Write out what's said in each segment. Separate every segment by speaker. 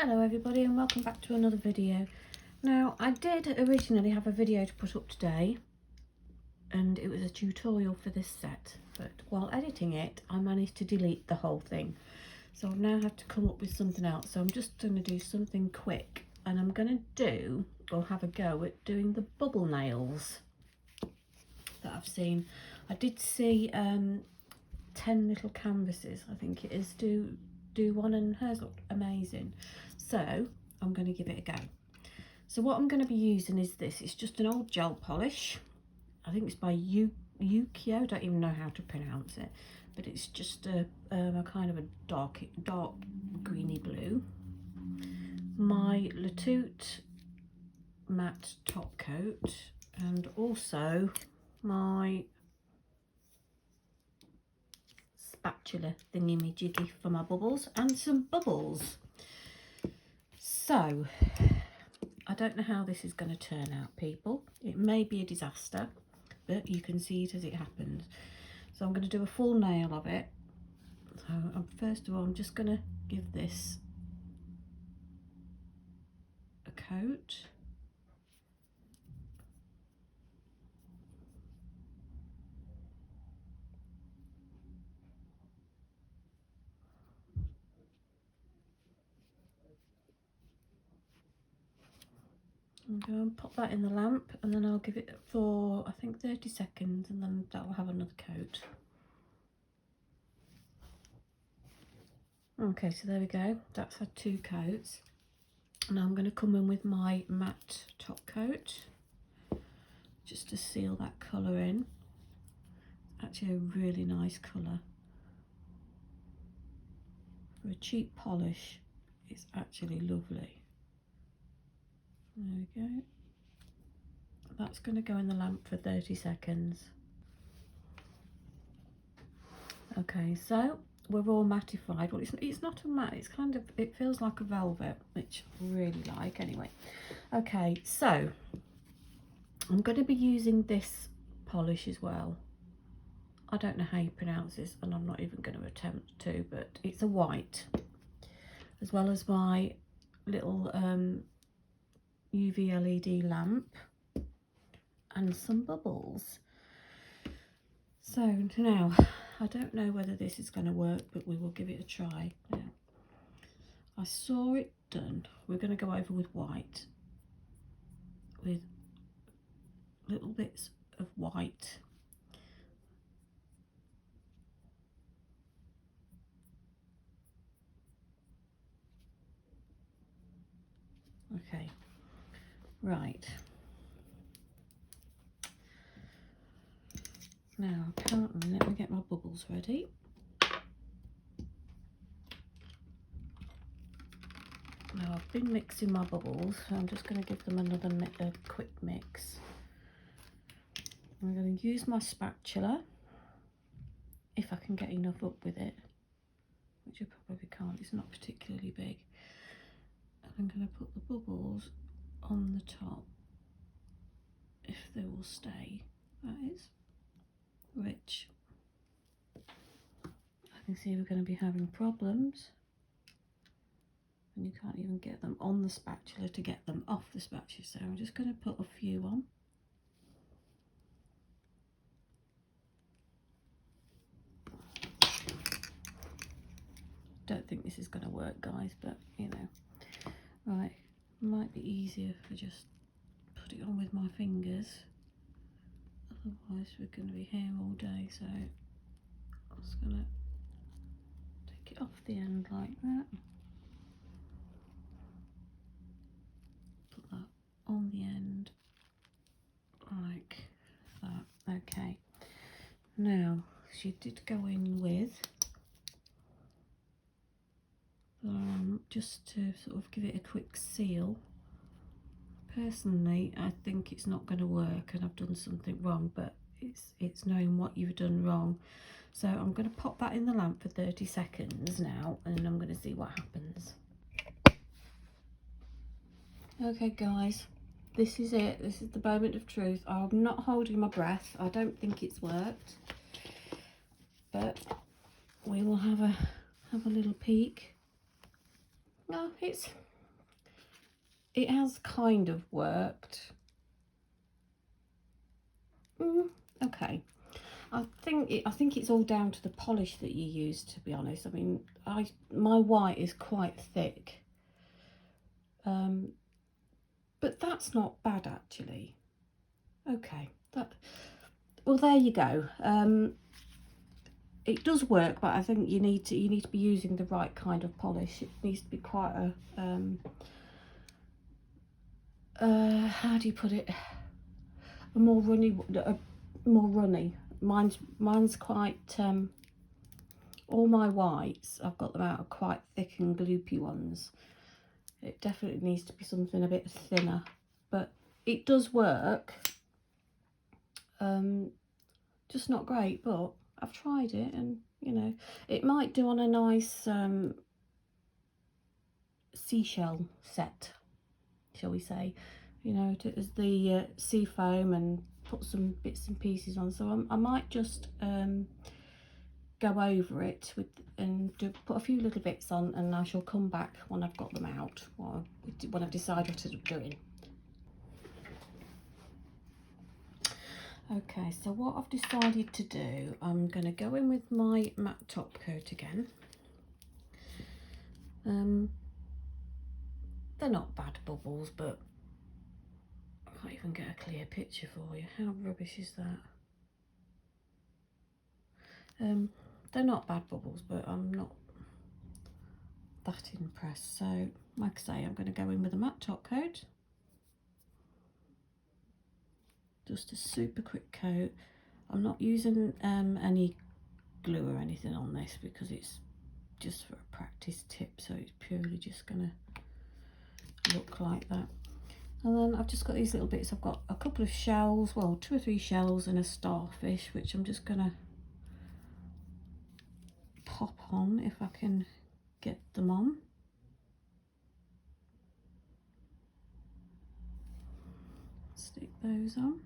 Speaker 1: Hello everybody and welcome back to another video. Now I did originally have a video to put up today and it was a tutorial for this set, but while editing it I managed to delete the whole thing. So I've now had to come up with something else. So I'm just going to do something quick and I'm going to do or have a go at doing the bubble nails that I've seen. I did see 10 little canvases, I think it is, do one, and hers looked amazing. So I'm going to give it a go. So what I'm going to be using is this. It's just an old gel polish. I think it's by Yukio. I don't even know how to pronounce it, but it's just a kind of a dark greeny blue. My Latute matte top coat, and also my spatula thingy-majiggy for my bubbles, and some bubbles. So I don't know how this is going to turn out, people. It may be a disaster, but you can see it as it happens. So I'm going to do a full nail of it. So first of all, I'm just going to give this a coat. I'm going to pop that in the lamp, and then I'll give it for I think 30 seconds, and then that will have another coat. Okay, so there we go, that's had 2 coats. And I'm going to come in with my matte top coat just to seal that colour in. Actually a really nice colour. For a cheap polish, it's actually lovely. There we go. That's going to go in the lamp for 30 seconds. Okay, so we're all mattified. Well, it's not a matte, it's kind of, it feels like a velvet, which I really like anyway. Okay, so I'm going to be using this polish as well. I don't know how you pronounce this, and I'm not even going to attempt to, but it's a white, as well as my little UV LED lamp and some bubbles. So now, I don't know whether this is going to work, but we will give it a try. Now, I saw it done. We're going to go over with white, with little bits of white. Okay, right. Now, apparently, let me get my bubbles ready. Now, I've been mixing my bubbles, so I'm just going to give them another quick mix. I'm going to use my spatula, if I can get enough up with it, which I probably can't, it's not particularly big. And I'm going to put the bubbles on the top, if they will stay, that is. Which I can see we're going to be having problems, and you can't even get them on the spatula to get them off the spatula, so I'm just going to put a few on. Don't think this is going to work, guys, but you know. Right, might be easier if I just put it on with my fingers, otherwise we're going to be here all day. So I'm just going to take it off the end like that, put that on the end like that. Okay, now she did go in with just to sort of give it a quick seal. Personally, I think it's not going to work and I've done something wrong, but it's knowing what you've done wrong. So I'm going to pop that in the lamp for 30 seconds now, and I'm going to see what happens. Okay guys, this is it. This is the moment of truth. I'm not holding my breath. I don't think it's worked, but we will have a little peek. No, it's it has kind of worked. Okay. I think it's all down to the polish that you use, to be honest. I mean, my white is quite thick. But that's not bad actually. Okay. Well, there you go. It does work, but I think you need to be using the right kind of polish. It needs to be quite a how do you put it? A more runny. Mine's quite all my whites, I've got them out of quite thick and gloopy ones. It definitely needs to be something a bit thinner, but it does work. Just not great, but I've tried it, and you know, it might do on a nice seashell set, shall we say, you know, as the sea foam, and put some bits and pieces on. So I might just go over it and put a few little bits on, and I shall come back when I've got them out, or when I've decided what I'm doing. Okay, so what I've decided to do, I'm going to go in with my matte top coat again. They're not bad bubbles, but I can't even get a clear picture for you. How rubbish is that? They're not bad bubbles, but I'm not that impressed. So, like I say, I'm going to go in with a matte top coat. Just a super quick coat. I'm not using any glue or anything on this because it's just for a practice tip, so it's purely just going to look like that. And then I've just got these little bits. I've got a couple of shells, well, 2 or 3 shells and a starfish, which I'm just going to pop on if I can get them on. Stick those on.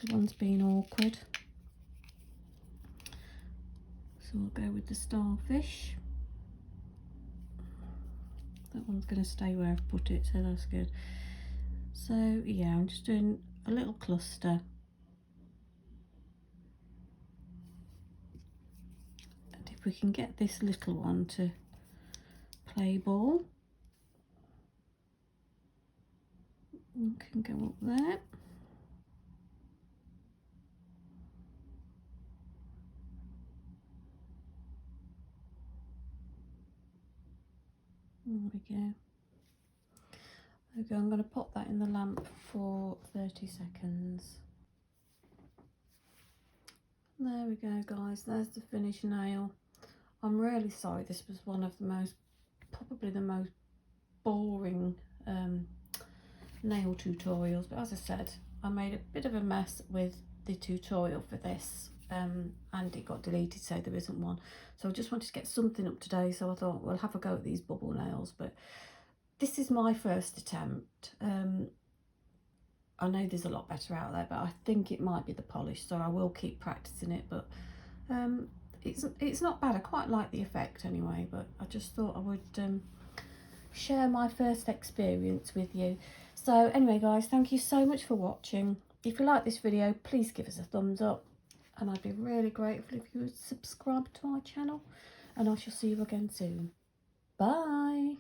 Speaker 1: That one's been awkward. So we'll go with the starfish. That one's going to stay where I've put it, so that's good. So yeah, I'm just doing a little cluster. And if we can get this little one to play ball, we can go up there. There we go. Okay, I'm going to pop that in the lamp for 30 seconds. There we go, guys. There's the finished nail. I'm really sorry. This was one of the most, probably the most boring nail tutorials. But as I said, I made a bit of a mess with the tutorial for this. And it got deleted, so there isn't one. So I just wanted to get something up today, so I thought we'll have a go at these bubble nails. But this is my first attempt. I know there's a lot better out there, but I think it might be the polish, so I will keep practicing it. But it's not bad. I quite like the effect anyway, but I just thought I would share my first experience with you. So anyway, guys, thank you so much for watching. If you like this video, please give us a thumbs up, and I'd be really grateful if you would subscribe to my channel, and I shall see you again soon. Bye.